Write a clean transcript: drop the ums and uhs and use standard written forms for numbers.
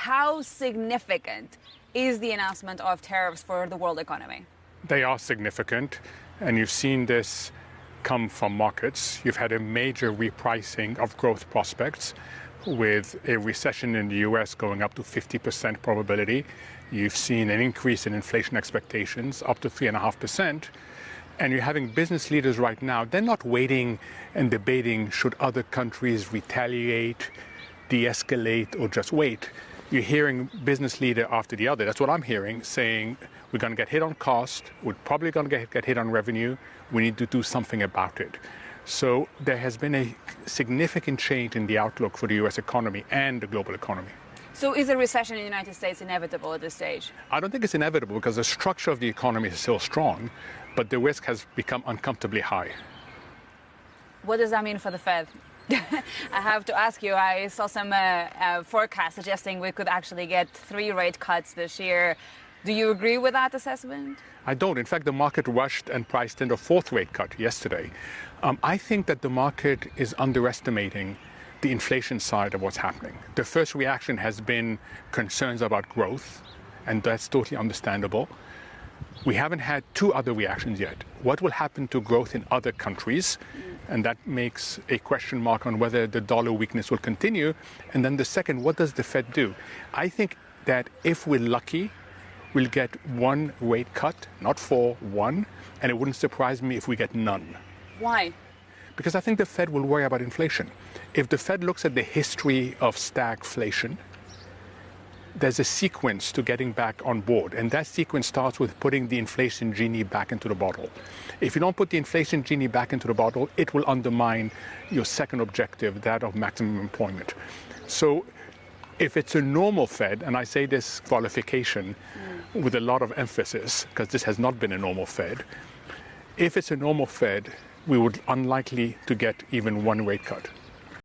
how significant is the announcement of tariffs for the world economy? They are significant, and you've seen this come from markets. You've had a major repricing of growth prospects with a recession in the US going up to 50% probability. You've seen an increase in inflation expectations up to 3.5%. And you're having business leaders right now, they're not waiting and debating should other countries retaliate, de-escalate, or just wait. You're hearing business leader after the other, that's what I'm hearing, saying we're going to get hit on cost, we're probably going to get hit on revenue, we need to do something about it. So there has been a significant change in the outlook for the US economy and the global economy. So is a recession in the United States inevitable at this stage? I don't think it's inevitable because the structure of the economy is still strong, but the risk has become uncomfortably high. What does that mean for the Fed? I have to ask you, I saw some forecasts suggesting we could actually get 3 rate cuts this year. Do you agree with that assessment? I don't. In fact, the market rushed and priced in a 4th rate cut yesterday. I think that the market is underestimating the inflation side of what's happening. The first reaction has been concerns about growth, and that's totally understandable. We haven't had 2 other reactions yet. What will happen to growth in other countries? And that makes a question mark on whether the dollar weakness will continue. And then the second, what does the Fed do? I think that if we're lucky, we'll get 1 rate cut, not 4, 1, and it wouldn't surprise me if we get none. Why? Because I think the Fed will worry about inflation. If the Fed looks at the history of stagflation, there's a sequence to getting back on board, and that sequence starts with putting the inflation genie back into the bottle. If you don't put the inflation genie back into the bottle, it will undermine your second objective, that of maximum employment. So if it's a normal Fed, and I say this qualification with a lot of emphasis, because this has not been a normal Fed, if it's a normal Fed, we would unlikely to get even 1 rate cut.